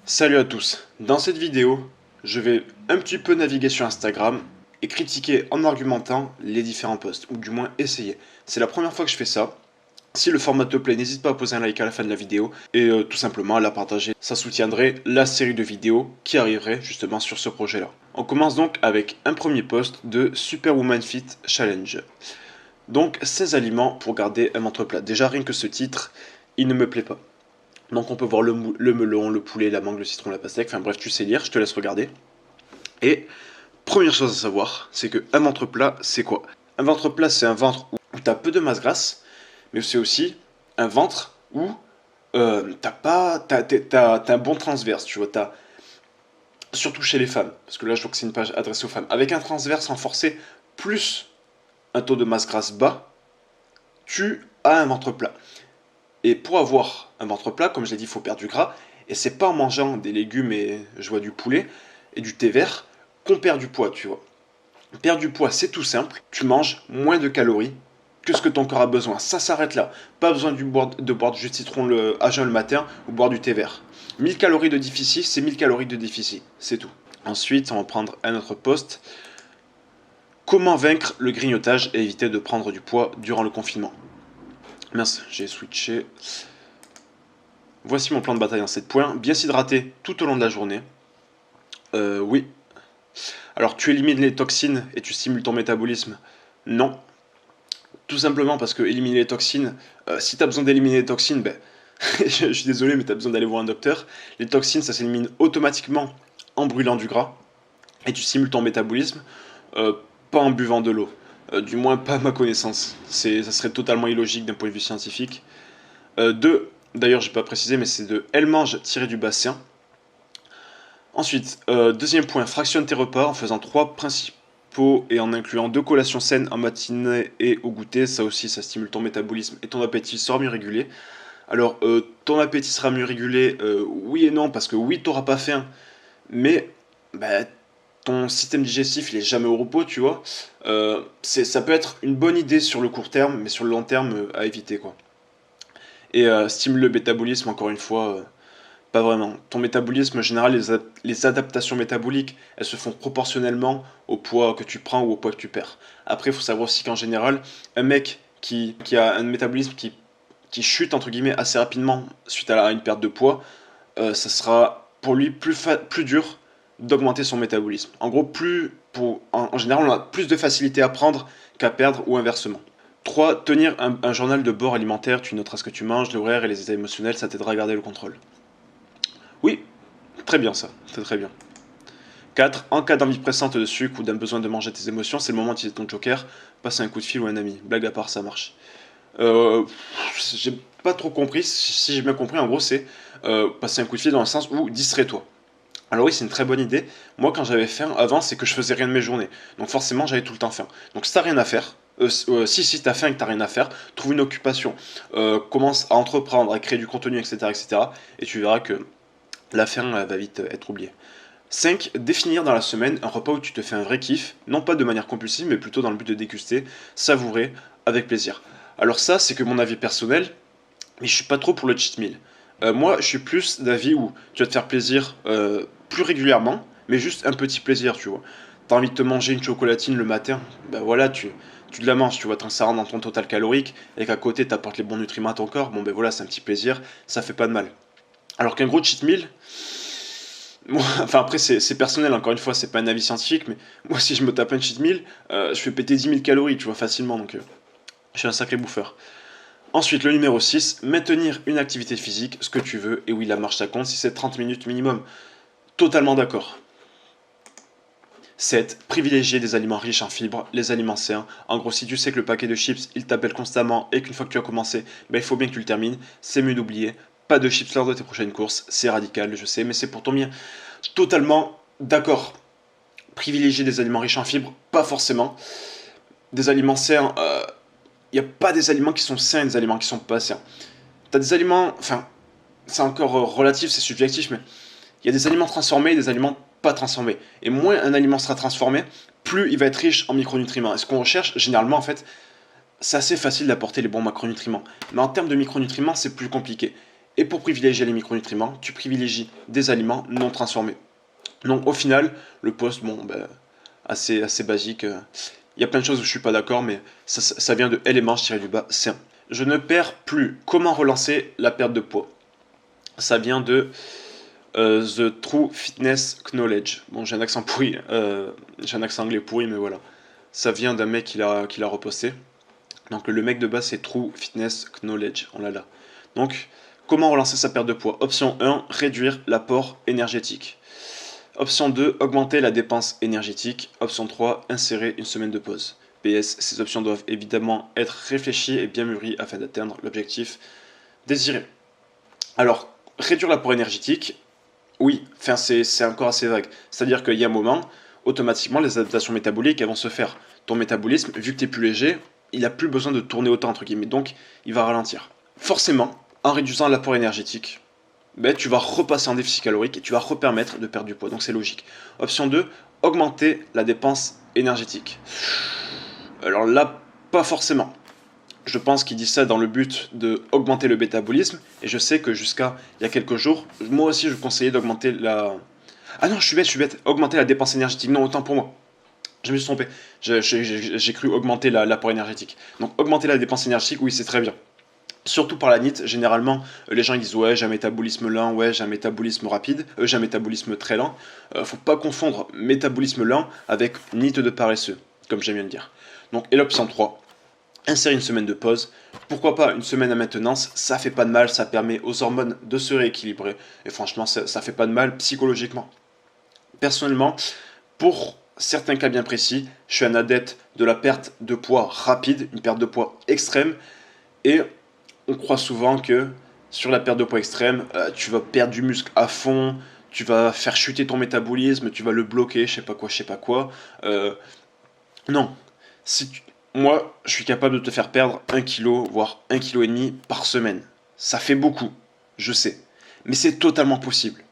Salut à tous, dans cette vidéo, je vais un petit peu naviguer sur Instagram et critiquer en argumentant les différents posts, ou du moins essayer. C'est la première fois que je fais ça. Si le format te plaît, n'hésite pas à poser un like à la fin de la vidéo et tout simplement à la partager. Ça soutiendrait la série de vidéos qui arriverait justement sur ce projet-là. On commence donc avec un premier post de Superwoman Fit Challenge. Donc 16 aliments pour garder un ventre plat. Déjà rien que ce titre, il ne me plaît pas. Donc on peut voir le melon, le poulet, la mangue, le citron, la pastèque, enfin bref, tu sais lire, je te laisse regarder. Et première chose à savoir, c'est que un ventre plat, c'est quoi? Un ventre plat, c'est un ventre où tu as peu de masse grasse, mais c'est aussi un ventre où t'as un bon transverse, tu vois, surtout chez les femmes, parce que là je vois que c'est une page adressée aux femmes, avec un transverse renforcé plus un taux de masse grasse bas, tu as un ventre plat. Et pour avoir un ventre plat, comme je l'ai dit, il faut perdre du gras. Et c'est pas en mangeant des légumes et je vois du poulet et du thé vert qu'on perd du poids, tu vois. Perdre du poids, c'est tout simple. Tu manges moins de calories que ce que ton corps a besoin. Ça s'arrête là. Pas besoin de boire du jus de citron à jeun le matin ou boire du thé vert. 1000 calories de déficit, c'est 1000 calories de déficit. C'est tout. Ensuite, on va prendre un autre post. Comment vaincre le grignotage et éviter de prendre du poids durant le confinement? Mince, j'ai switché. Voici mon plan de bataille en 7 points. Bien s'hydrater tout au long de la journée. Oui. Alors, tu élimines les toxines et tu stimules ton métabolisme? Non. Tout simplement parce que éliminer les toxines, si tu as besoin d'éliminer les toxines, ben, je suis désolé, mais tu as besoin d'aller voir un docteur. Les toxines, ça s'élimine automatiquement en brûlant du gras. Et tu stimules ton métabolisme, euh, pas en buvant de l'eau. Du moins, pas à ma connaissance. Ça serait totalement illogique d'un point de vue scientifique. D'ailleurs, j'ai pas précisé, mais c'est de elle mange tiré du bassin. Ensuite, deuxième point, fractionne tes repas en faisant trois principaux et en incluant deux collations saines en matinée et au goûter. Ça aussi, ça stimule ton métabolisme et ton appétit sera mieux régulé. Alors, ton appétit sera mieux régulé, oui et non, parce que oui, t'auras pas faim, mais bah, ton système digestif, il est jamais au repos, tu vois. Ça peut être une bonne idée sur le court terme, mais sur le long terme, à éviter, quoi. Et stimule le métabolisme, encore une fois, pas vraiment. Ton métabolisme, en général, les adaptations métaboliques, elles se font proportionnellement au poids que tu prends ou au poids que tu perds. Après, il faut savoir aussi qu'en général, un mec qui a un métabolisme qui chute, entre guillemets, assez rapidement suite à une perte de poids, ça sera pour lui plus dur d'augmenter son métabolisme. En gros, en général, on a plus de facilité à prendre qu'à perdre ou inversement. 3. Tenir un journal de bord alimentaire, tu noteras ce que tu manges, l'horaire et les états émotionnels, ça t'aidera à garder le contrôle. Oui, très bien ça, c'est très bien. 4. En cas d'envie pressante de sucre ou d'un besoin de manger tes émotions, c'est le moment d'utiliser ton joker, passer un coup de fil ou un ami. Blague à part, ça marche. Euh, j'ai pas trop compris, si j'ai bien compris, en gros c'est passer un coup de fil dans le sens où distrais-toi. Alors oui, c'est une très bonne idée. Moi, quand j'avais faim avant, c'est que je faisais rien de mes journées. Donc forcément, j'avais tout le temps faim. Donc si t'as rien à faire, si t'as faim et que t'as rien à faire, trouve une occupation. Commence à entreprendre, à créer du contenu, etc., etc. Et cetera. Et tu verras que la faim va vite être oubliée. 5. Définir dans la semaine un repas où tu te fais un vrai kiff, non pas de manière compulsive, mais plutôt dans le but de déguster, savourer, avec plaisir. Alors ça, c'est que mon avis personnel, mais je suis pas trop pour le cheat meal. Moi, je suis plus d'avis où tu vas te faire plaisir plus régulièrement, mais juste un petit plaisir, tu vois. T'as envie de te manger une chocolatine le matin, ben voilà, tu te la manges, tu vois, ça rentre dans ton total calorique, et qu'à côté t'apportes les bons nutriments à ton corps, bon ben voilà, c'est un petit plaisir, ça fait pas de mal. Alors qu'un gros cheat meal, moi, enfin après c'est personnel, encore une fois, c'est pas un avis scientifique, mais moi si je me tape un cheat meal, je fais péter 10 000 calories, tu vois, facilement, donc je suis un sacré bouffeur. Ensuite, le numéro 6, maintenir une activité physique, ce que tu veux, et oui, la marche ça compte si c'est 30 minutes minimum. Totalement d'accord. 7. Privilégier des aliments riches en fibres, les aliments sains. En gros, si tu sais que le paquet de chips, il t'appelle constamment et qu'une fois que tu as commencé, ben, il faut bien que tu le termines, c'est mieux d'oublier. Pas de chips lors de tes prochaines courses, c'est radical, je sais, mais c'est pour ton bien. Totalement d'accord. Privilégier des aliments riches en fibres, pas forcément. Des aliments sains, il n'y a pas des aliments qui sont sains et des aliments qui sont pas sains. T'as des aliments, enfin, c'est encore relatif, c'est subjectif, mais il y a des aliments transformés et des aliments pas transformés. Et moins un aliment sera transformé, plus il va être riche en micronutriments. Et ce qu'on recherche, généralement, en fait, c'est assez facile d'apporter les bons macronutriments. Mais en termes de micronutriments, c'est plus compliqué. Et pour privilégier les micronutriments, tu privilégies des aliments non transformés. Donc au final, le post, bon, ben, assez basique. Il y a plein de choses où je suis pas d'accord, mais ça vient de L-du-bas C1. Je ne perds plus. Comment relancer la perte de poids? Ça vient de The True Fitness Knowledge. Bon, j'ai un accent pourri, j'ai un accent anglais pourri, mais voilà. Ça vient d'un mec qui l'a reposté. Donc le mec de base c'est True Fitness Knowledge, on l'a là. Donc comment relancer sa perte de poids? Option 1, réduire l'apport énergétique. Option 2, augmenter la dépense énergétique. Option 3, insérer une semaine de pause. PS, ces options doivent évidemment être réfléchies et bien mûries afin d'atteindre l'objectif désiré. Alors, réduire l'apport énergétique, oui, enfin c'est encore assez vague. C'est-à-dire qu'il y a un moment, automatiquement, les adaptations métaboliques elles vont se faire. Ton métabolisme, vu que tu es plus léger, il n'a plus besoin de tourner autant, entre guillemets, donc il va ralentir. Forcément, en réduisant l'apport énergétique, ben, tu vas repasser en déficit calorique et tu vas repermettre de perdre du poids, donc c'est logique. Option 2, augmenter la dépense énergétique. Alors là, pas forcément. Je pense qu'il dit ça dans le but d'augmenter le métabolisme, et je sais que jusqu'à il y a quelques jours, moi aussi je conseillais d'augmenter la... Ah non, je suis bête, augmenter la dépense énergétique, non, autant pour moi. Je me suis trompé, j'ai cru augmenter l'apport énergétique. Donc augmenter la dépense énergétique, oui c'est très bien. Surtout par la NEAT, généralement, les gens ils disent ouais j'ai un métabolisme lent, ouais j'ai un métabolisme rapide, j'ai un métabolisme très lent. Faut pas confondre métabolisme lent avec NEAT de paresseux, comme j'aime bien le dire. Donc, et l'option 3, insérer une semaine de pause. Pourquoi pas une semaine à maintenance, ça fait pas de mal, ça permet aux hormones de se rééquilibrer. Et franchement, ça fait pas de mal psychologiquement. Personnellement, pour certains cas bien précis, je suis un adepte de la perte de poids rapide, une perte de poids extrême. Et on croit souvent que sur la perte de poids extrême, tu vas perdre du muscle à fond, tu vas faire chuter ton métabolisme, tu vas le bloquer, je sais pas quoi. Non. Si tu- Moi, je suis capable de te faire perdre 1 kg, voire 1,5 kg par semaine. Ça fait beaucoup, je sais. Mais c'est totalement possible.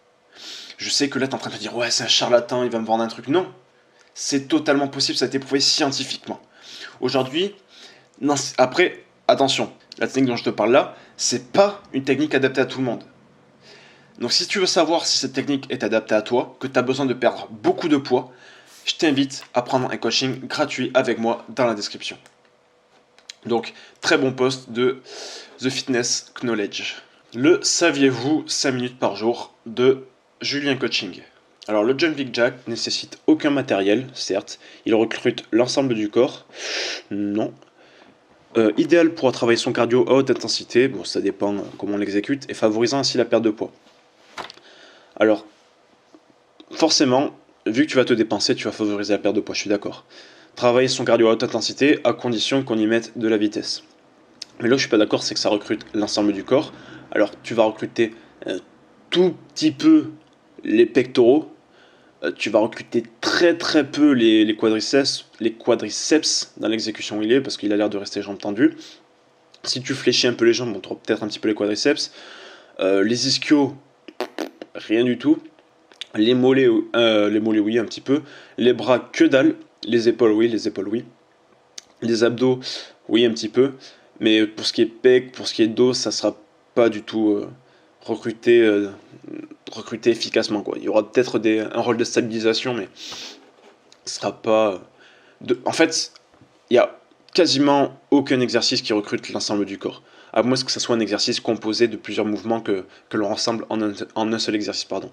Je sais que là, tu es en train de te dire, ouais, c'est un charlatan, il va me vendre un truc. Non, c'est totalement possible, ça a été prouvé scientifiquement. Aujourd'hui, non, après, attention, la technique dont je te parle là, c'est pas une technique adaptée à tout le monde. Donc si tu veux savoir si cette technique est adaptée à toi, que tu as besoin de perdre beaucoup de poids, je t'invite à prendre un coaching gratuit avec moi dans la description. Donc, très bon post de The Fitness Knowledge. Le saviez-vous 5 minutes par jour de Julien Coaching. Alors, le jumping jack nécessite aucun matériel, certes. Il recrute l'ensemble du corps. Non. Idéal pour travailler son cardio à haute intensité. Bon, ça dépend comment on l'exécute. Et favorisant ainsi la perte de poids. Alors, forcément, vu que tu vas te dépenser, tu vas favoriser la perte de poids, je suis d'accord. Travailler son cardio à haute intensité à condition qu'on y mette de la vitesse. Mais là où je suis pas d'accord, c'est que ça recrute l'ensemble du corps. Alors tu vas recruter tout petit peu les pectoraux, tu vas recruter très peu les quadriceps dans l'exécution où il est, parce qu'il a l'air de rester jambes tendues. Si tu fléchis un peu les jambes, on trouve peut-être un petit peu les quadriceps. Les ischios, rien du tout. Les mollets oui un petit peu. Les bras, que dalle. Les épaules oui. Les abdos, oui un petit peu. Mais pour ce qui est pec, pour ce qui est dos, ça sera pas du tout recruté, recruté efficacement, quoi. Il y aura peut-être un rôle de stabilisation, mais ce sera pas... En fait, il y a quasiment aucun exercice qui recrute l'ensemble du corps. À moins que ce soit un exercice composé de plusieurs mouvements que l'on rassemble en un seul exercice, pardon.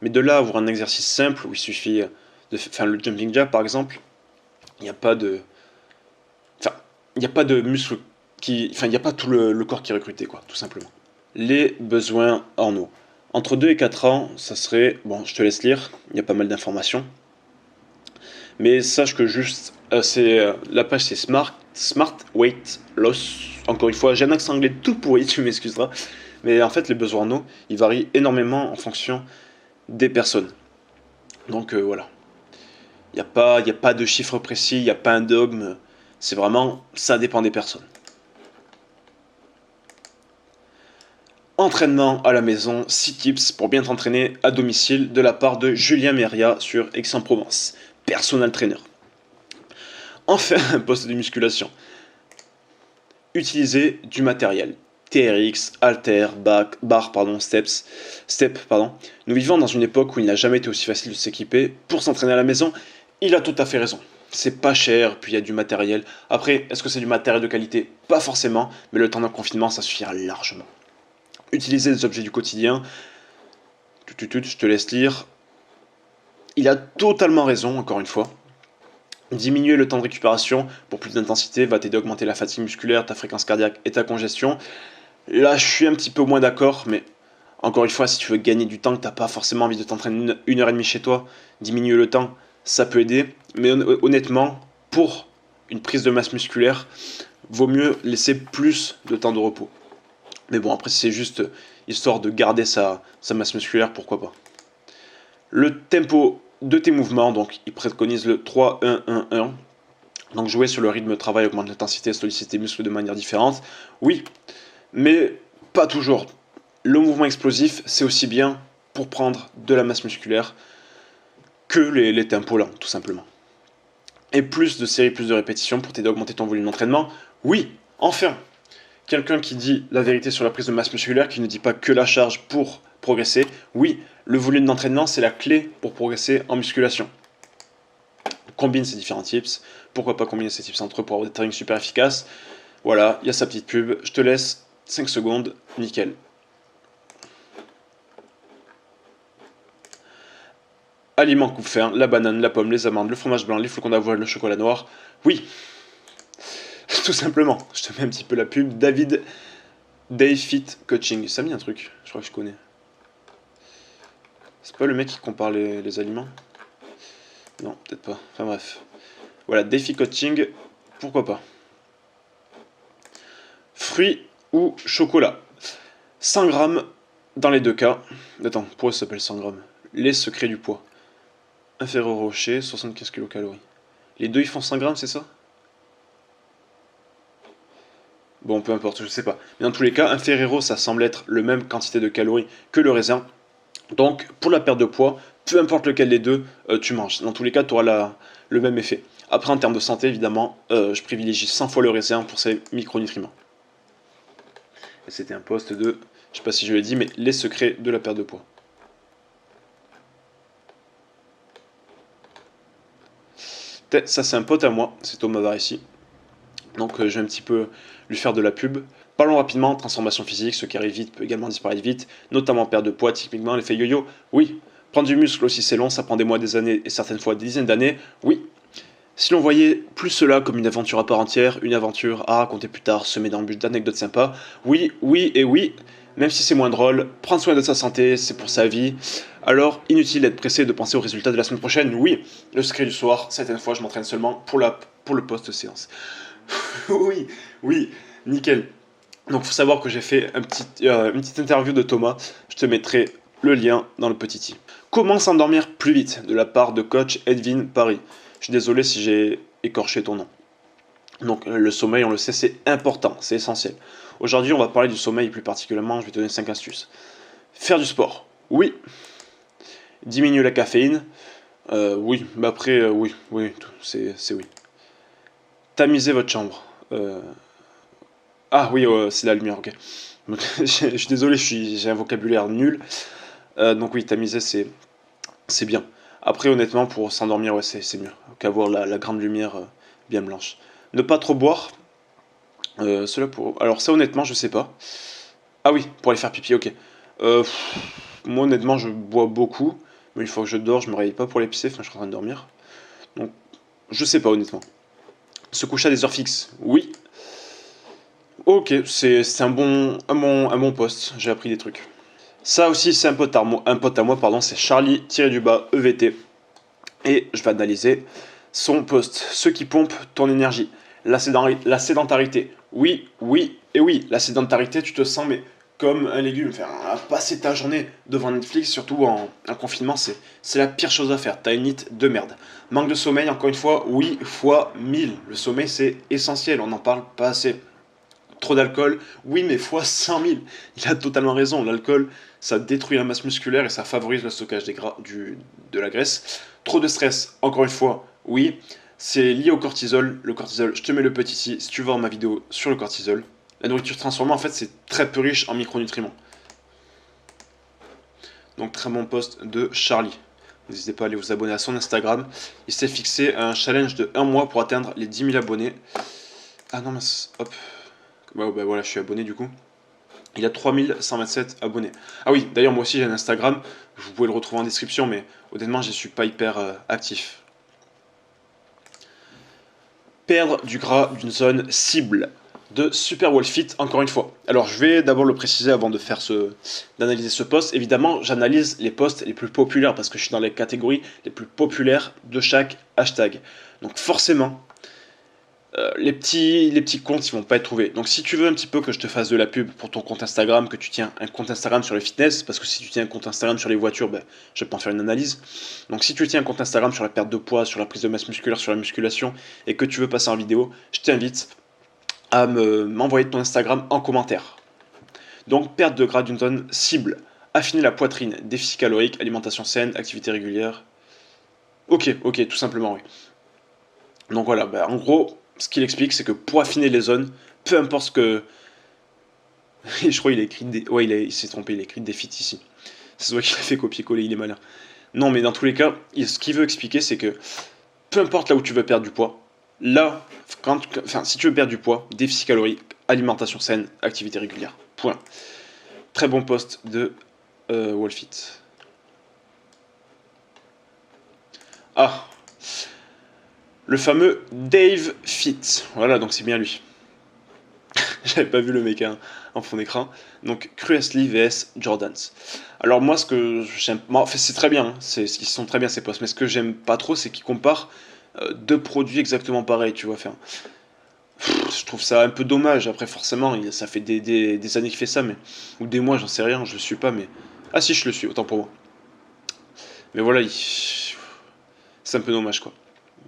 Mais de là à avoir un exercice simple où il suffit de faire le jumping jack par exemple, il n'y a pas de... Enfin, il n'y a pas de muscle qui... Enfin, il n'y a pas tout le corps qui est recruté, quoi, tout simplement. Les besoins en eau. Entre 2 et 4 ans, ça serait... Bon, je te laisse lire, il y a pas mal d'informations. Mais sache que juste, la page c'est Smart Weight Loss. Encore une fois, j'ai un accent anglais tout pourri, tu m'excuseras. Mais en fait, les besoins en eau, ils varient énormément en fonction des personnes. Donc voilà. Il n'y a pas de chiffre précis, il n'y a pas un dogme. C'est vraiment, ça dépend des personnes. Entraînement à la maison, 6 tips pour bien t'entraîner à domicile de la part de Julien Méria sur Aix-en-Provence, personal trainer. Enfin, un poste de musculation. Utiliser du matériel. TRX, halter, bar, step, pardon. Nous vivons dans une époque où il n'a jamais été aussi facile de s'équiper pour s'entraîner à la maison. Il a tout à fait raison. C'est pas cher, puis il y a du matériel. Après, est-ce que c'est du matériel de qualité? Pas forcément, mais le temps d'un confinement, ça suffira largement. Utiliser des objets du quotidien. Je te laisse lire. Il a totalement raison, encore une fois. Diminuer le temps de récupération pour plus d'intensité va t'aider à augmenter la fatigue musculaire, ta fréquence cardiaque et ta congestion. Là, je suis un petit peu moins d'accord, mais encore une fois, si tu veux gagner du temps, que tu n'as pas forcément envie de t'entraîner une heure et demie chez toi, diminuer le temps, ça peut aider. Mais honnêtement, pour une prise de masse musculaire, vaut mieux laisser plus de temps de repos. Mais bon, après, si c'est juste histoire de garder sa masse musculaire, pourquoi pas. Le tempo de tes mouvements, donc il préconise le 3-1-1-1. Donc jouer sur le rythme de travail augmente l'intensité et solliciter tes muscles de manière différente. Oui, mais pas toujours. Le mouvement explosif, c'est aussi bien pour prendre de la masse musculaire que les tempos lents, tout simplement. Et plus de séries, plus de répétitions pour t'aider à augmenter ton volume d'entraînement. Oui, enfin, quelqu'un qui dit la vérité sur la prise de masse musculaire, qui ne dit pas que la charge pour progresser. Oui, le volume d'entraînement, c'est la clé pour progresser en musculation. Combine ces différents tips. Pourquoi pas combiner ces tips entre eux pour avoir des trainings super efficaces. Voilà, il y a sa petite pub. Je te laisse 5 secondes. Nickel. Aliments coupe ferme, la banane, la pomme, les amandes, le fromage blanc, les flocons d'avoine, le chocolat noir. Oui, tout simplement. Je te mets un petit peu la pub. David Day Fit Coaching. Ça me dit un truc, je crois que je connais. C'est pas le mec qui compare les aliments? Non, peut-être pas. Enfin bref. Voilà, Day Fit Coaching, pourquoi pas. Fruits ou chocolat. 100 grammes dans les deux cas. Attends, pourquoi ça s'appelle 100 grammes? Les secrets du poids. Inférieur au rocher, 75 kcal. Les deux ils font 100 grammes, c'est ça? Bon, peu importe, je sais pas. Mais dans tous les cas, un Ferrero, ça semble être le même quantité de calories que le raisin. Donc, pour la perte de poids, peu importe lequel des deux tu manges. Dans tous les cas, tu auras le même effet. Après, en termes de santé, évidemment, je privilégie 100 fois le raisin pour ses micronutriments. Et c'était un post de, je sais pas si je l'ai dit, mais les secrets de la perte de poids. Ça, c'est un pote à moi, c'est Thomas Varessi. Donc, je vais un petit peu lui faire de la pub. Parlons rapidement, transformation physique, ce qui arrive vite peut également disparaître vite, notamment perte de poids, typiquement l'effet yo-yo. Oui, prendre du muscle aussi c'est long, ça prend des mois, des années et certaines fois des dizaines d'années. Oui, si l'on voyait plus cela comme une aventure à part entière, une aventure à raconter plus tard, semée d'embûches, d'anecdotes sympas, oui, oui et oui, même si c'est moins drôle, prendre soin de sa santé, c'est pour sa vie. Alors, inutile d'être pressé de penser aux résultats de la semaine prochaine. Oui, le secret du soir, certaines fois je m'entraîne seulement pour le post-séance. Oui, oui, nickel. Donc, il faut savoir que j'ai fait une petite interview de Thomas. Je te mettrai le lien dans le petit i. Comment s'endormir plus vite de la part de coach Edwin Paris. Je suis désolé si j'ai écorché ton nom. Donc, le sommeil, on le sait, c'est important, c'est essentiel. Aujourd'hui, on va parler du sommeil plus particulièrement. Je vais te donner 5 astuces. Faire du sport. Oui. Diminuer la caféine. Oui. Mais après, oui. Oui, c'est oui. Tamiser votre chambre. Ah oui, c'est la lumière, ok. Donc, je suis désolé, j'ai un vocabulaire nul. Donc oui, tamiser, c'est bien. Après, honnêtement, pour s'endormir, ouais, c'est mieux qu'avoir la grande lumière bien blanche. Ne pas trop boire. Cela pour... Alors ça, honnêtement, je sais pas. Ah oui, pour aller faire pipi, ok. Moi, honnêtement, je bois beaucoup. Mais une fois que je dors, je me réveille pas pour aller pisser. Enfin, je suis en train de dormir. Donc, je sais pas, honnêtement. Se coucher à des heures fixes. Oui. Ok, c'est un bon poste. J'ai appris des trucs. Ça aussi, c'est un pote à moi, pardon, c'est Charlie-EVT. Et je vais analyser son post. Ce qui pompe ton énergie. La sédentarité. Oui, oui et oui. La sédentarité, tu te sens mais comme un légume. Faire passer ta journée devant Netflix, surtout en confinement, c'est la pire chose à faire. T'as une NEET de merde. Manque de sommeil, encore une fois, oui, fois 1000. Le sommeil, c'est essentiel, on n'en parle pas assez. Trop d'alcool, oui, mais fois 100 000. Il a totalement raison. L'alcool, ça détruit la masse musculaire et ça favorise le stockage de la graisse. Trop de stress, encore une fois, oui. C'est lié au cortisol. Le cortisol, je te mets le petit i si tu veux voir ma vidéo sur le cortisol. La nourriture transformée, en fait, c'est très peu riche en micronutriments. Donc très bon post de Charlie. N'hésitez pas à aller vous abonner à son Instagram. Il s'est fixé un challenge de 1 mois pour atteindre les 10 000 abonnés. Ah non, mince, hop. Bah voilà, je suis abonné du coup. Il a 3127 abonnés. Ah oui, d'ailleurs, moi aussi j'ai un Instagram. Vous pouvez le retrouver en description, mais honnêtement, je ne suis pas hyper actif. Perdre du gras d'une zone cible de Super Wallfit, encore une fois. Alors, je vais d'abord le préciser avant de faire d'analyser ce post. Évidemment, j'analyse les posts les plus populaires parce que je suis dans les catégories les plus populaires de chaque hashtag. Donc, forcément, les petits comptes, ils vont pas être trouvés. Donc, si tu veux un petit peu que je te fasse de la pub pour ton compte Instagram, que tu tiens un compte Instagram sur le fitness, parce que si tu tiens un compte Instagram sur les voitures, ben, je vais pas en faire une analyse. Donc, si tu tiens un compte Instagram sur la perte de poids, sur la prise de masse musculaire, sur la musculation, et que tu veux passer en vidéo, je t'invite à m'envoyer ton Instagram en commentaire. Donc, perte de gras d'une zone cible, affiner la poitrine, déficit calorique, alimentation saine, activité régulière. Ok, tout simplement, oui. Donc voilà, ben, en gros, ce qu'il explique, c'est que pour affiner les zones, peu importe ce que. Je crois qu'il a écrit des. Ouais, il s'est trompé, il a écrit déficit ici. C'est vrai qu'il a fait copier-coller, il est malin. Non, mais dans tous les cas, ce qu'il veut expliquer, c'est que peu importe là où tu veux perdre du poids, là, si tu veux perdre du poids, déficit calorique, alimentation saine, activité régulière. Point. Très bon post de Wallfit. Ah, le fameux Dave Fit. Voilà, donc c'est bien lui. J'avais pas vu le mec en fond d'écran. Donc Cruelly vs Jordans. Alors moi ce que j'aime, en fait c'est très bien, hein. Ils sont très bien ces posts, mais ce que j'aime pas trop c'est qu'ils comparent deux produits exactement pareils, tu vois. Enfin, je trouve ça un peu dommage. Après forcément, ça fait des années qu'il fait ça, mais ou des mois, j'en sais rien, je le suis pas, mais ah si je le suis, autant pour moi. Mais voilà, c'est un peu dommage quoi,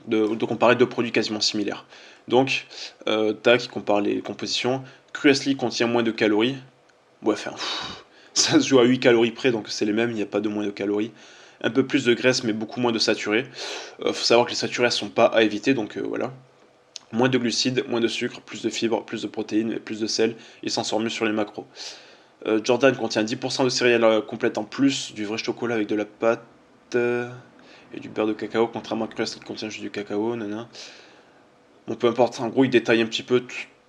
de comparer deux produits quasiment similaires. Donc, tac, il compare les compositions. Cruelly contient moins de calories. Ouais, enfin, ça se joue à 8 calories près, donc c'est les mêmes, il n'y a pas de moins de calories. Un peu plus de graisse, mais beaucoup moins de saturés. Faut savoir que les saturés ne sont pas à éviter, donc voilà. Moins de glucides, moins de sucre, plus de fibres, plus de protéines, plus de sel. Il s'en sort mieux sur les macros. Jordan contient 10% de céréales complètes en plus, du vrai chocolat avec de la pâte et du beurre de cacao, contrairement à Crust qui contient juste du cacao, nana. Bon, peu importe, en gros, il détaille un petit peu,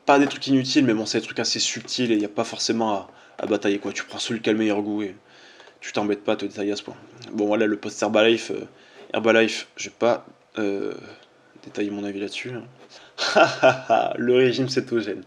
pas des trucs inutiles, mais bon, c'est des trucs assez subtils et il n'y a pas forcément à batailler, quoi. Tu prends celui qui a le meilleur goût et tu t'embêtes pas à te détailler à ce point. Bon, voilà, le post Herbalife, je vais pas détailler mon avis là-dessus, hein. Le régime cétogène.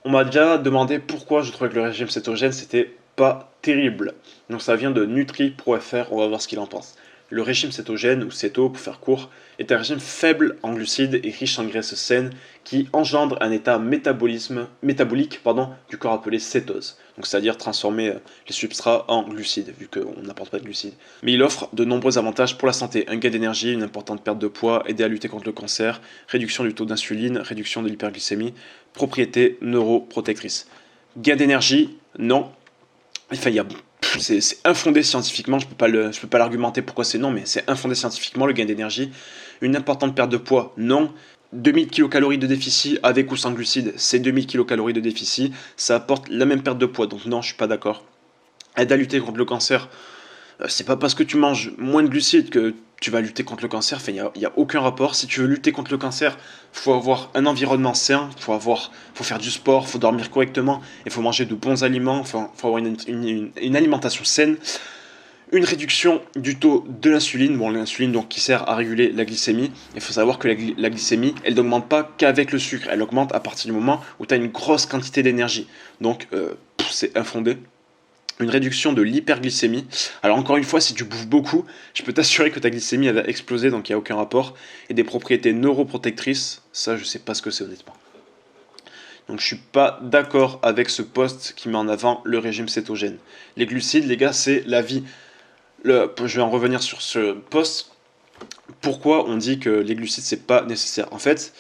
On m'a déjà demandé pourquoi je trouvais que le régime cétogène c'était pas terrible. Donc ça vient de Nutri.fr, on va voir ce qu'il en pense. Le régime cétogène, ou céto pour faire court, est un régime faible en glucides et riche en graisses saines qui engendre un état métabolique du corps appelé cétose. Donc c'est-à-dire transformer les substrats en glucides, vu qu'on n'apporte pas de glucides. Mais il offre de nombreux avantages pour la santé, un gain d'énergie, une importante perte de poids, aider à lutter contre le cancer, réduction du taux d'insuline, réduction de l'hyperglycémie, propriétés neuroprotectrices. Gain d'énergie, non. Enfin, c'est infondé scientifiquement, je peux pas l'argumenter pourquoi c'est non, mais c'est infondé scientifiquement le gain d'énergie. Une importante perte de poids, non. 2000 kcal de déficit avec ou sans glucides, c'est 2000 kcal de déficit, ça apporte la même perte de poids, donc non, je suis pas d'accord. Aide à lutter contre le cancer, c'est pas parce que tu manges moins de glucides que tu vas lutter contre le cancer. Enfin, il n'y a aucun rapport. Si tu veux lutter contre le cancer, il faut avoir un environnement sain, faut faire du sport, il faut dormir correctement, il faut manger de bons aliments, il faut avoir une alimentation saine. Une réduction du taux de l'insuline, bon l'insuline donc qui sert à réguler la glycémie. Il faut savoir que la glycémie, elle n'augmente pas qu'avec le sucre, elle augmente à partir du moment où tu as une grosse quantité d'énergie. Donc c'est infondé. Une réduction de l'hyperglycémie. Alors encore une fois, si tu bouffes beaucoup, je peux t'assurer que ta glycémie elle va exploser, donc il n'y a aucun rapport. Et des propriétés neuroprotectrices, ça je sais pas ce que c'est honnêtement. Donc je suis pas d'accord avec ce post qui met en avant le régime cétogène. Les glucides, les gars, c'est la vie. Je vais en revenir sur ce post. Pourquoi on dit que les glucides c'est pas nécessaire? En fait,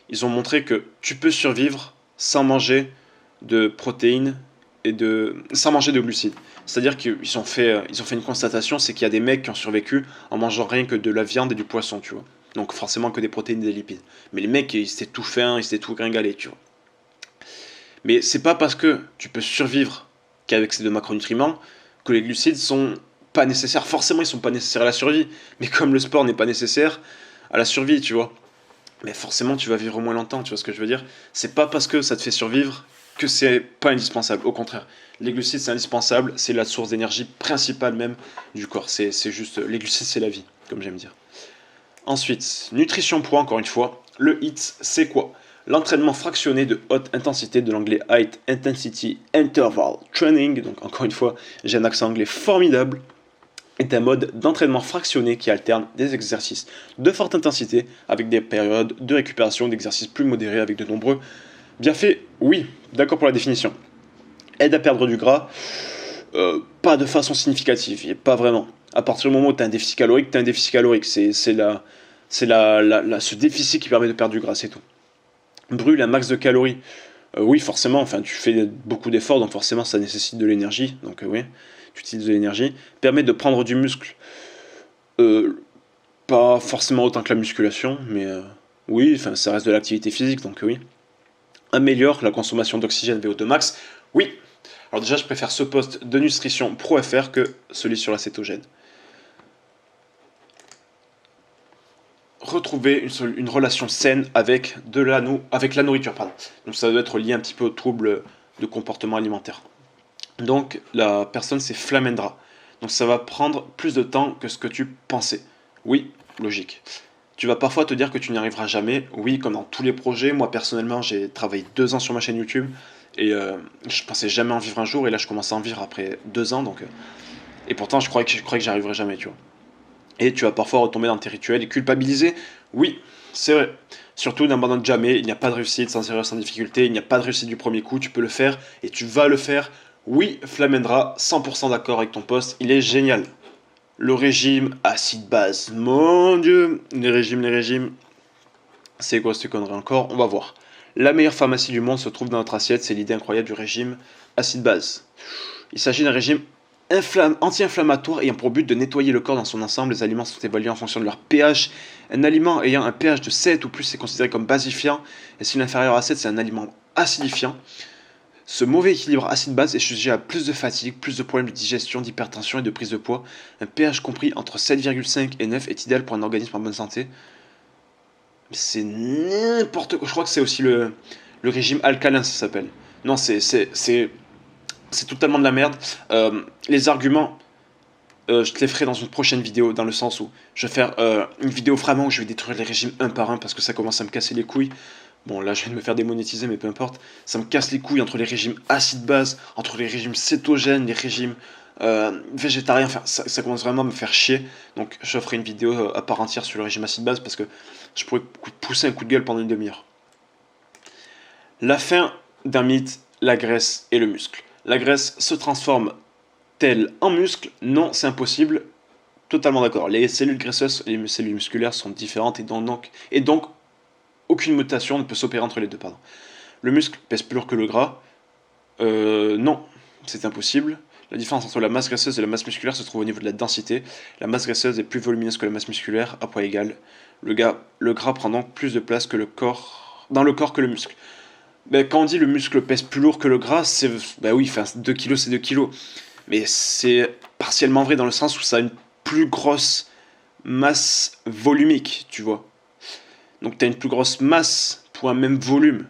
ils ont montré que tu peux survivre sans manger de protéines sans manger de glucides. C'est-à-dire qu'ils ont fait une constatation, c'est qu'il y a des mecs qui ont survécu en mangeant rien que de la viande et du poisson, tu vois. Donc forcément que des protéines et des lipides. Mais les mecs, ils étaient tout fins, ils étaient tout gringalés, tu vois. Mais c'est pas parce que tu peux survivre qu'avec ces deux macronutriments que les glucides sont pas nécessaires. Forcément, ils sont pas nécessaires à la survie. Mais comme le sport n'est pas nécessaire à la survie, tu vois. Mais forcément, tu vas vivre moins longtemps, tu vois ce que je veux dire. C'est pas parce que ça te fait survivre que c'est pas indispensable. Au contraire, les glucides, c'est indispensable. C'est la source d'énergie principale même du corps. C'est juste, les glucides, c'est la vie, comme j'aime dire. Ensuite, nutrition poids, encore une fois. Le HIIT, c'est quoi? L'entraînement fractionné de haute intensité, de l'anglais High Intensity Interval Training, donc encore une fois, j'ai un accent anglais formidable, est un mode d'entraînement fractionné qui alterne des exercices de forte intensité avec des périodes de récupération, d'exercices plus modérés avec de nombreux bienfaits. Oui, d'accord pour la définition. Aide à perdre du gras, pas de façon significative, et pas vraiment. À partir du moment où tu as un déficit calorique, tu as un déficit calorique. C'est ce déficit qui permet de perdre du gras, c'est tout. Brûle un max de calories. Oui, forcément, enfin, tu fais beaucoup d'efforts, donc forcément, ça nécessite de l'énergie. Donc, oui, tu utilises de l'énergie. Permet de prendre du muscle. Pas forcément autant que la musculation, mais oui, enfin, ça reste de l'activité physique, donc oui. Améliore la consommation d'oxygène VO2 max. Oui. Alors déjà, je préfère ce post de Nutrition Pro FR que celui sur la cétogène. Retrouver une relation saine avec la nourriture. Pardon. Donc ça doit être lié un petit peu aux troubles de comportement alimentaire. Donc la personne c'est Flamendra. Donc ça va prendre plus de temps que ce que tu pensais. Oui, logique. Tu vas parfois te dire que tu n'y arriveras jamais. Oui, comme dans tous les projets. Moi personnellement, j'ai travaillé 2 ans sur ma chaîne YouTube et je pensais jamais en vivre un jour. Et là, je commence à en vivre après 2 ans. Donc, et pourtant, je croyais que j'y arriverais jamais, tu vois. Et tu vas parfois retomber dans tes rituels et culpabiliser. Oui, c'est vrai. Surtout, n'abandonne jamais. Il n'y a pas de réussite sans erreur, sans difficulté. Il n'y a pas de réussite du premier coup. Tu peux le faire et tu vas le faire. Oui, Flamendra, 100% d'accord avec ton poste. Il est génial. Le régime acide base. Mon Dieu. Les régimes. C'est quoi cette connerie encore? On va voir. La meilleure pharmacie du monde se trouve dans notre assiette. C'est l'idée incroyable du régime acide base. Il s'agit d'un régime anti-inflammatoire ayant pour but de nettoyer le corps dans son ensemble. Les aliments sont évalués en fonction de leur pH. Un aliment ayant un pH de 7 ou plus est considéré comme basifiant, et s'il est inférieur à 7, c'est un aliment acidifiant. Ce mauvais équilibre acide-base est sujet à plus de fatigue, plus de problèmes de digestion, d'hypertension et de prise de poids. Un pH compris entre 7,5 et 9 est idéal pour un organisme en bonne santé. C'est n'importe quoi. Je crois que c'est aussi le régime alcalin, ça s'appelle. Non, c'est totalement de la merde. Les arguments, je te les ferai dans une prochaine vidéo, dans le sens où je vais faire une vidéo vraiment où je vais détruire les régimes un par un parce que ça commence à me casser les couilles. Bon, là, je viens de me faire démonétiser, mais peu importe. Ça me casse les couilles entre les régimes acide-base, entre les régimes cétogènes, les régimes végétariens. Enfin, ça commence vraiment à me faire chier. Donc, je ferai une vidéo à part entière sur le régime acide-base parce que je pourrais pousser un coup de gueule pendant une demi-heure. La fin d'un mythe, la graisse et le muscle. La graisse se transforme-t-elle en muscle? Non, c'est impossible. Totalement d'accord. Les cellules graisseuses et les cellules musculaires sont différentes et donc aucune mutation ne peut s'opérer entre les deux. Pardon. Le muscle pèse plus lourd que le gras. Non, c'est impossible. La différence entre la masse graisseuse et la masse musculaire se trouve au niveau de la densité. La masse graisseuse est plus volumineuse que la masse musculaire, à poids égal. Le gras prend donc plus de place dans le corps que le muscle. Ben, quand on dit le muscle pèse plus lourd que le gras, c'est. Ben oui, 2 kg c'est 2 kg. Mais c'est partiellement vrai dans le sens où ça a une plus grosse masse volumique, tu vois. Donc tu as une plus grosse masse pour un même volume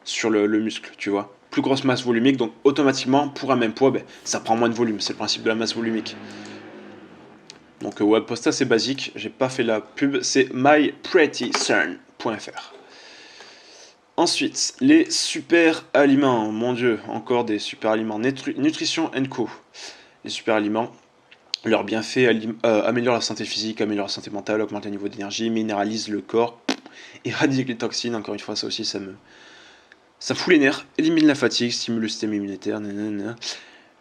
sur le muscle, tu vois. Plus grosse masse volumique, donc automatiquement, pour un même poids, ben, ça prend moins de volume. C'est le principe de la masse volumique. Donc WebPosta, c'est basique. J'ai pas fait la pub. C'est myprettyson.fr. Ensuite, les super aliments. Mon Dieu, encore des super aliments. Nutrition Co. Les super aliments. Leurs bienfaits améliorent la santé physique, améliorent la santé mentale, augmentent le niveau d'énergie, minéralisent le corps, éradiquent les toxines. Encore une fois, ça aussi, ça fout les nerfs, élimine la fatigue, stimule le système immunitaire. Nanana.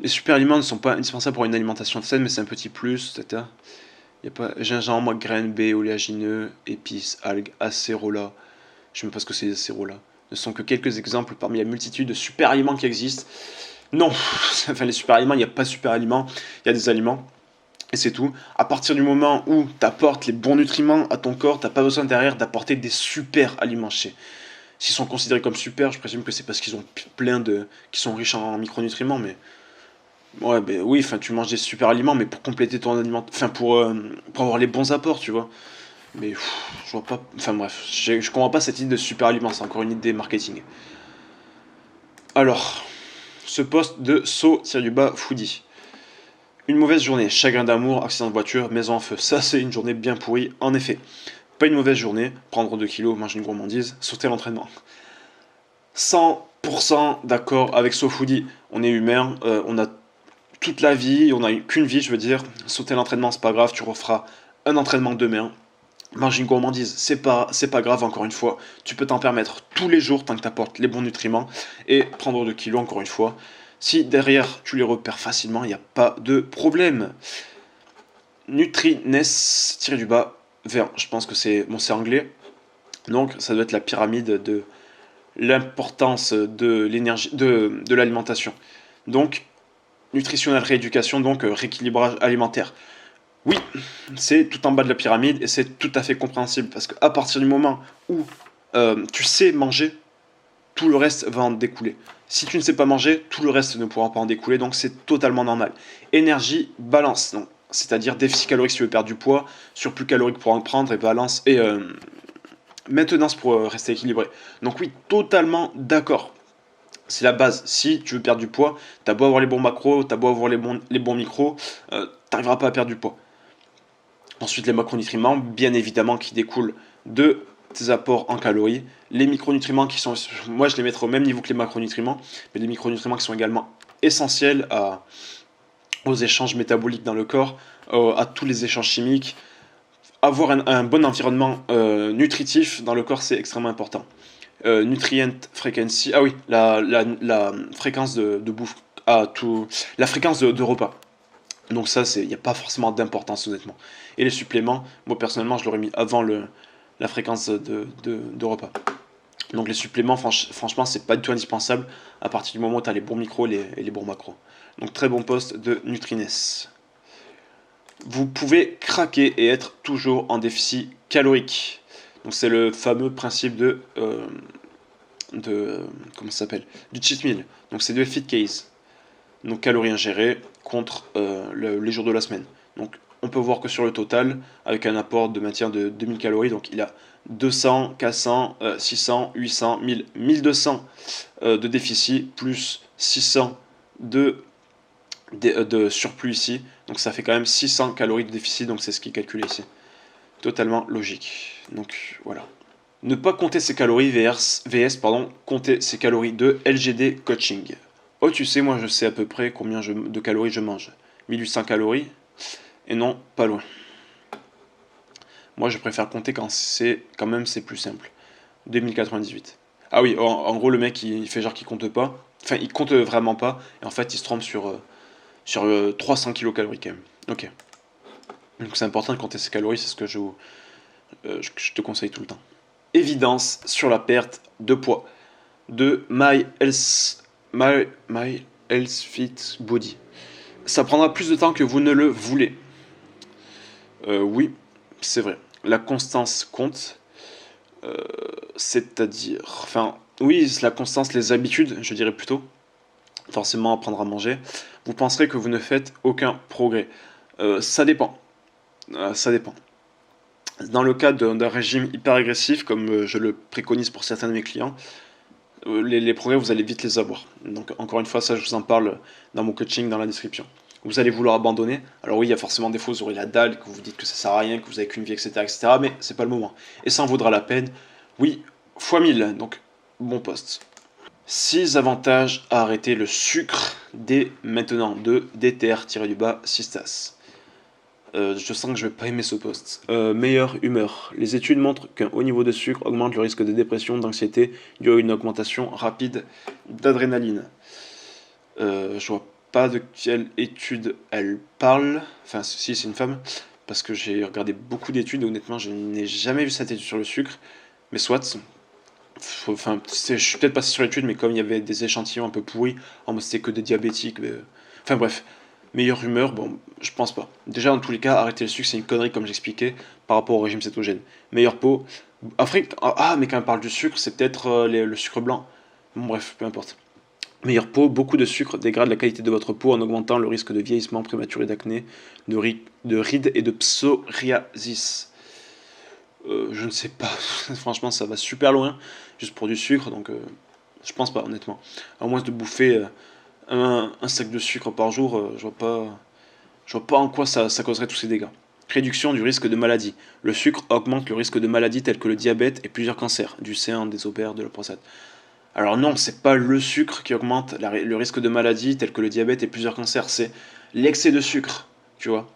Les super aliments ne sont pas indispensables pour une alimentation saine, mais c'est un petit plus. Il y a pas gingembre, graines, baies, oléagineux, épices, algues, acérola. Je ne sais même pas ce que c'est les acérola. Ne sont que quelques exemples parmi la multitude de super aliments qui existent. Non, enfin les super aliments, il n'y a pas de super aliments, il y a des aliments. Et c'est tout. À partir du moment où tu apportes les bons nutriments à ton corps, tu n'as pas besoin derrière d'apporter des super aliments chez. S'ils sont considérés comme super, je présume que c'est parce qu'ils ont plein de... qui sont riches en micronutriments, mais... Ouais, ben oui, enfin, tu manges des super aliments, mais pour compléter ton aliment... Enfin, pour avoir les bons apports, tu vois. Mais je vois pas... Enfin bref, je comprends pas cette idée de super aliments, c'est encore une idée marketing. Alors, ce post de So-du-bas foodie. Une mauvaise journée, chagrin d'amour, accident de voiture, maison en feu. Ça, c'est une journée bien pourrie, en effet. Pas une mauvaise journée, prendre 2 kilos, manger une gourmandise, sauter l'entraînement. 100% d'accord avec SoFoodie. On est humain, on a toute la vie, on a qu'une vie, je veux dire. Sauter l'entraînement, c'est pas grave, tu referas un entraînement demain. Manger une gourmandise, c'est pas grave, encore une fois. Tu peux t'en permettre tous les jours tant que tu apportes les bons nutriments. Et prendre 2 kilos, encore une fois. Si derrière tu les repères facilement, il n'y a pas de problème. Nutrines, tiré du bas, vers, je pense que c'est anglais. Donc ça doit être la pyramide de l'importance de l'énergie, de l'alimentation. Donc, nutritionnelle rééducation, donc rééquilibrage alimentaire. Oui, c'est tout en bas de la pyramide et c'est tout à fait compréhensible parce qu'à partir du moment où tu sais manger, tout le reste va en découler. Si tu ne sais pas manger, tout le reste ne pourra pas en découler, donc c'est totalement normal. Énergie, balance, donc c'est-à-dire déficit calorique si tu veux perdre du poids, surplus calorique pour en prendre et balance et maintenance pour rester équilibré. Donc oui, totalement d'accord. C'est la base. Si tu veux perdre du poids, t'as beau avoir les bons macros, t'as beau avoir les bons micros, t'arriveras pas à perdre du poids. Ensuite, les macronutriments, bien évidemment, qui découlent de tes apports en calories. Les micronutriments qui sont, moi je les mettrai au même niveau que les macronutriments, mais les micronutriments qui sont également essentiels aux échanges métaboliques dans le corps, à tous les échanges chimiques. Avoir un bon environnement nutritif dans le corps, c'est extrêmement important. Nutrient frequency, ah oui, la fréquence de bouffe, la fréquence de repas. Donc ça, il n'y a pas forcément d'importance honnêtement. Et les suppléments, moi personnellement, je l'aurais mis avant la fréquence de repas. Donc les suppléments, franchement, c'est pas du tout indispensable à partir du moment où tu as les bons micros et les bons macros. Donc très bon poste de Nutrines. Vous pouvez craquer et être toujours en déficit calorique. Donc c'est le fameux principe comment ça s'appelle, du cheat meal. Donc c'est de fit case. Donc calories ingérées contre les jours de la semaine. Donc on peut voir que sur le total, avec un apport de matière de 2000 calories, donc il a 200, 400, 600, 800, 1000, 1200 de déficit, plus 600 de surplus ici. Donc ça fait quand même 600 calories de déficit, donc c'est ce qui est calculé ici. Totalement logique. Donc voilà. Ne pas compter ses calories compter ses calories de LGD coaching. Oh, tu sais, moi je sais à peu près combien de calories je mange. 1800 calories. Et non, pas loin. Moi je préfère compter quand même c'est plus simple. 2098. Ah oui, en gros le mec il fait genre qu'il compte pas. Enfin il compte vraiment pas. Et en fait il se trompe sur 300 kilocalories quand même. Ok. Donc c'est important de compter ses calories, c'est ce que je te conseille tout le temps. Évidence sur la perte de poids de My Health Fit Body. Ça prendra plus de temps que vous ne le voulez. Oui, c'est vrai. La constance compte. C'est-à-dire... Enfin, oui, la constance, les habitudes, je dirais plutôt. Forcément, apprendre à manger. Vous penserez que vous ne faites aucun progrès. Ça dépend. Ça dépend. Dans le cas d'un régime hyper agressif, comme je le préconise pour certains de mes clients, les progrès, vous allez vite les avoir. Donc, encore une fois, ça, je vous en parle dans mon coaching, dans la description. Vous allez vouloir abandonner. Alors oui, il y a forcément des fois, vous aurez la dalle, que vous vous dites que ça sert à rien, que vous avez qu'une vie, etc., etc., mais c'est pas le moment. Et ça en vaudra la peine. Oui, fois 1000, donc bon poste. 6 avantages à arrêter le sucre dès maintenant de DTR-du-bas Sistas. Je sens que je vais pas aimer ce poste. Meilleure humeur. Les études montrent qu'un haut niveau de sucre augmente le risque de dépression, d'anxiété, dû à une augmentation rapide d'adrénaline. Je vois pas de quelle étude elle parle. Enfin, si, c'est une femme. Parce que j'ai regardé beaucoup d'études et honnêtement, je n'ai jamais vu cette étude sur le sucre. Mais soit. Enfin, je suis peut-être passé sur l'étude, mais comme il y avait des échantillons un peu pourris, en mode c'était que des diabétiques. Enfin bref. Meilleure humeur, bon, je pense pas. Déjà, dans tous les cas, arrêter le sucre, c'est une connerie, comme j'expliquais, par rapport au régime cétogène. Meilleure peau, Après, mais quand on parle du sucre, c'est peut-être le sucre blanc. Bon, bref, peu importe. Meilleure peau, beaucoup de sucre dégrade la qualité de votre peau en augmentant le risque de vieillissement prématuré, d'acné, de rides et de psoriasis. Je ne sais pas, franchement ça va super loin, juste pour du sucre, donc je pense pas honnêtement. À moins de bouffer un sac de sucre par jour, je vois pas en quoi ça causerait tous ces dégâts. Réduction du risque de maladie. Le sucre augmente le risque de maladies telles que le diabète et plusieurs cancers, du sein, des ovaires, de la prostate. Alors non, c'est pas le sucre qui augmente le risque de maladies telles que le diabète et plusieurs cancers, c'est l'excès de sucre, tu vois.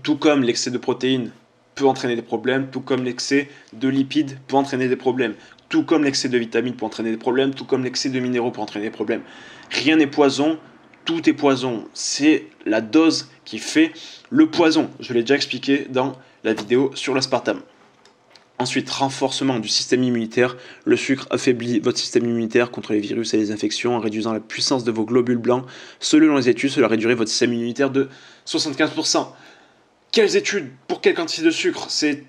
Tout comme l'excès de protéines peut entraîner des problèmes, tout comme l'excès de lipides peut entraîner des problèmes, tout comme l'excès de vitamines peut entraîner des problèmes, tout comme l'excès de minéraux peut entraîner des problèmes. Rien n'est poison, tout est poison. C'est la dose qui fait le poison. Je l'ai déjà expliqué dans la vidéo sur l'aspartame. Ensuite, renforcement du système immunitaire. Le sucre affaiblit votre système immunitaire contre les virus et les infections en réduisant la puissance de vos globules blancs. Selon les études, cela réduirait votre système immunitaire de 75%. Quelles études? Pour quelle quantité de sucre? C'est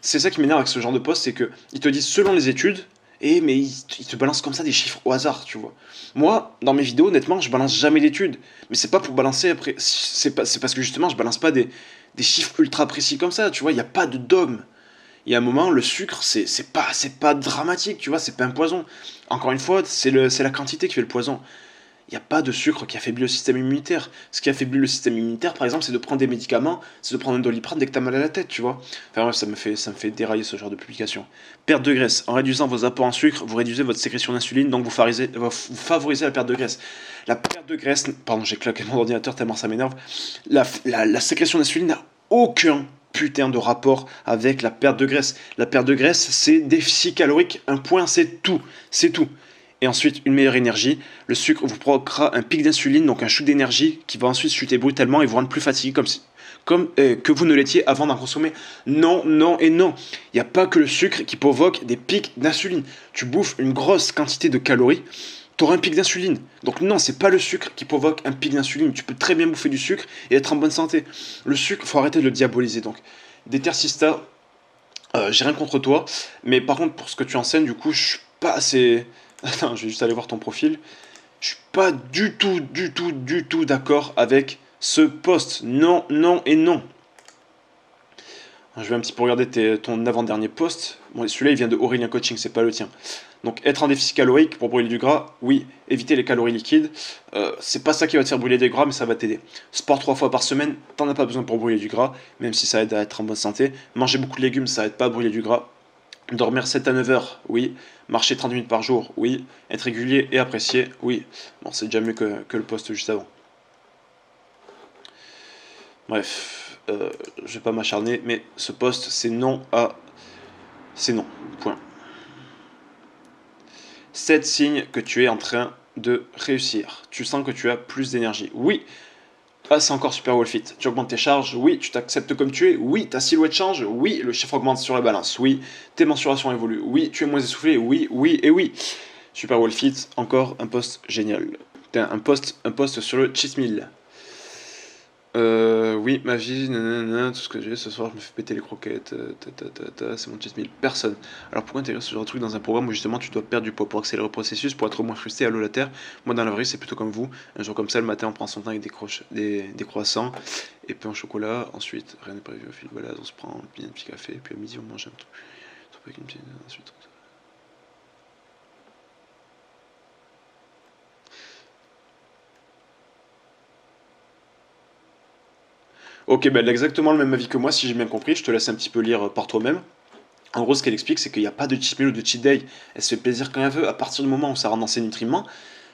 ça qui m'énerve avec ce genre de post, c'est que ils te disent selon les études, mais ils te balancent comme ça des chiffres au hasard, tu vois. Moi, dans mes vidéos, honnêtement, je balance jamais d'études. Mais c'est pas pour balancer après. C'est parce que justement, je balance pas des chiffres ultra précis comme ça, tu vois. Il n'y a pas de dogme. Il y a un moment, le sucre, c'est pas dramatique, tu vois, c'est pas un poison. Encore une fois, c'est la quantité qui fait le poison. Il n'y a pas de sucre qui affaiblit le système immunitaire. Ce qui affaiblit le système immunitaire, par exemple, c'est de prendre des médicaments, c'est de prendre un Doliprane dès que t'as mal à la tête, tu vois. Enfin bref, ça me fait dérailler ce genre de publication. Perte de graisse. En réduisant vos apports en sucre, vous réduisez votre sécrétion d'insuline, donc vous favorisez la perte de graisse. La perte de graisse, pardon, j'ai claqué mon ordinateur tellement ça m'énerve. La sécrétion d'insuline n'a aucun putain de rapport avec la perte de graisse. La perte de graisse, c'est déficit calorique, un point, c'est tout. C'est tout. Et ensuite, une meilleure énergie. Le sucre vous provoquera un pic d'insuline, donc un shoot d'énergie, qui va ensuite chuter brutalement et vous rendre plus fatigué, comme que vous ne l'étiez avant d'en consommer. Non, non et non. Il n'y a pas que le sucre qui provoque des pics d'insuline. Tu bouffes une grosse quantité de calories, tu auras un pic d'insuline. Donc non, c'est pas le sucre qui provoque un pic d'insuline. Tu peux très bien bouffer du sucre et être en bonne santé. Le sucre, faut arrêter de le diaboliser. Donc, Détercista, j'ai rien contre toi, mais par contre, pour ce que tu enseignes, du coup, je suis pas assez. Attends, je vais juste aller voir ton profil. Je suis pas du tout d'accord avec ce post. Non, non et non. Je vais un petit peu regarder ton avant-dernier post. Bon, celui-là, il vient de Aurélien Coaching, c'est pas le tien. Donc, être en déficit calorique pour brûler du gras, oui. Éviter les calories liquides, c'est pas ça qui va te faire brûler des gras, mais ça va t'aider. Sport 3 fois par semaine, t'en as pas besoin pour brûler du gras, même si ça aide à être en bonne santé. Manger beaucoup de légumes, ça aide pas à brûler du gras. Dormir 7 à 9 heures, oui. Marcher 30 minutes par jour, oui. Être régulier et apprécié, oui. Bon, c'est déjà mieux que le post juste avant. Bref, je vais pas m'acharner, mais ce post, c'est non à... C'est non, point. 7 signes que tu es en train de réussir. Tu sens que tu as plus d'énergie. Oui. Ah, c'est encore super well fit. Tu augmentes tes charges, oui. Tu t'acceptes comme tu es, oui. Ta silhouette change, oui. Le chiffre augmente sur la balance, oui. Tes mensurations évoluent, oui. Tu es moins essoufflé, oui, oui et oui. Super well fit, encore un post génial. Un post sur le cheat meal. Oui, ma vie, nanana, tout ce que j'ai ce soir, je me fais péter les croquettes, c'est mon cheat meal. Personne. Alors pourquoi intégrer ce genre de truc dans un programme où justement tu dois perdre du poids pour accélérer le processus, pour être moins frustré, allô la terre? Moi dans la vraie c'est plutôt comme vous. Un jour comme ça, le matin on prend son temps avec des croissants et puis un chocolat. Ensuite, rien n'est prévu au fil de balade, on se prend bien un petit café. Et puis à midi on mange un truc avec une petite. Ensuite, ok, ben elle a exactement le même avis que moi si j'ai bien compris. Je te laisse un petit peu lire par toi-même. En gros, ce qu'elle explique, c'est qu'il n'y a pas de cheat meal ou de cheat day. Elle se fait plaisir quand elle veut. À partir du moment où ça rentre dans ses nutriments,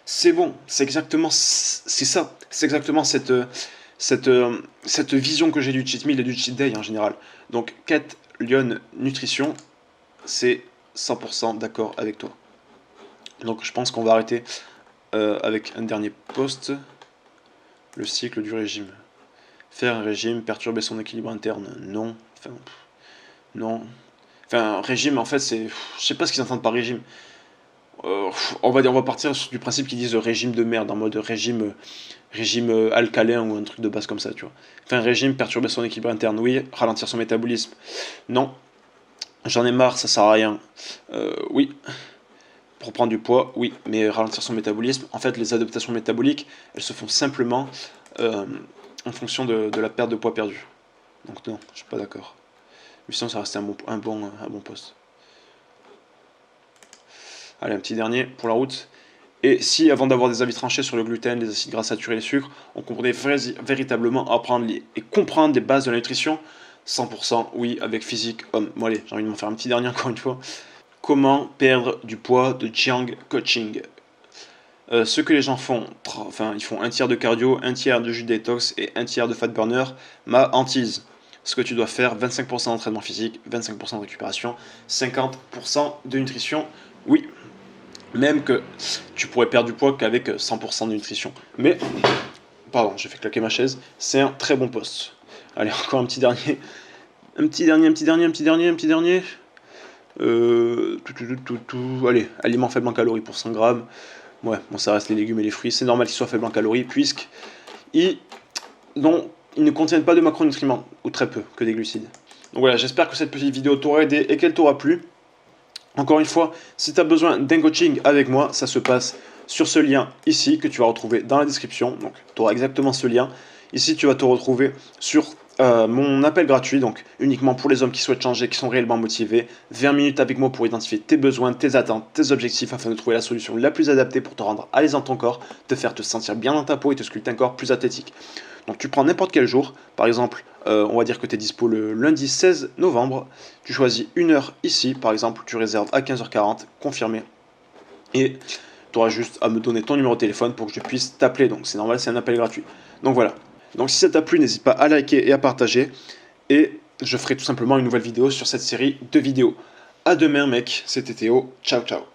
c'est bon. C'est ça. C'est exactement cette vision que j'ai du cheat meal et du cheat day en général. Donc, Kat Lyon Nutrition, c'est 100% d'accord avec toi. Donc, je pense qu'on va arrêter avec un dernier post. Le cycle du régime. Faire un régime, perturber son équilibre interne. Non. Enfin, non. Enfin, régime, en fait, c'est. Je sais pas ce qu'ils entendent par régime. On va partir du principe qu'ils disent régime de merde, en mode régime alcalin ou un truc de base comme ça, tu vois. Enfin, régime, perturber son équilibre interne, oui. Ralentir son métabolisme, non. J'en ai marre, ça sert à rien. Oui. Pour prendre du poids, oui, mais ralentir son métabolisme. En fait, les adaptations métaboliques, elles se font simplement en fonction de la perte de poids perdu. Donc non, je suis pas d'accord. Mais sinon, ça reste un bon poste. Allez, un petit dernier pour la route. Et si, avant d'avoir des avis tranchés sur le gluten, les acides gras saturés et les sucres, on comprenait véritablement apprendre et comprendre les bases de la nutrition, 100% oui, avec physique homme. Bon allez, j'ai envie de m'en faire un petit dernier encore une fois. Comment perdre du poids de Jiang Coaching. Ce que les gens font, ils font un tiers de cardio, un tiers de jus détox et un tiers de fat burner. Ma hantise. Ce que tu dois faire, 25% d'entraînement physique, 25% de récupération, 50% de nutrition. Oui, même que tu pourrais perdre du poids qu'avec 100% de nutrition. Mais, pardon, j'ai fait claquer ma chaise, c'est un très bon poste. Allez, encore un petit dernier. Un petit dernier. Allez, aliments faibles en calories pour 100 grammes. Ouais, bon, ça reste les légumes et les fruits. C'est normal qu'ils soient faibles en calories, puisqu'ils ne contiennent pas de macronutriments, ou très peu, que des glucides. Donc voilà, j'espère que cette petite vidéo t'aura aidé et qu'elle t'aura plu. Encore une fois, si tu as besoin d'un coaching avec moi, ça se passe sur ce lien ici que tu vas retrouver dans la description. Donc tu auras exactement ce lien. Ici, tu vas te retrouver sur mon appel gratuit, donc uniquement pour les hommes qui souhaitent changer, qui sont réellement motivés. 20 minutes avec moi pour identifier tes besoins, tes attentes, tes objectifs afin de trouver la solution la plus adaptée pour te rendre à l'aise dans ton corps, te faire te sentir bien dans ta peau et te sculpter un corps plus athlétique. Donc tu prends n'importe quel jour, par exemple, on va dire que tu es dispo le lundi 16 novembre, tu choisis une heure ici, par exemple, tu réserves à 15h40, confirmé, et tu auras juste à me donner ton numéro de téléphone pour que je puisse t'appeler, donc c'est normal, c'est un appel gratuit. Donc voilà, donc si ça t'a plu, n'hésite pas à liker et à partager, et je ferai tout simplement une nouvelle vidéo sur cette série de vidéos. À demain mec, c'était Théo, ciao ciao.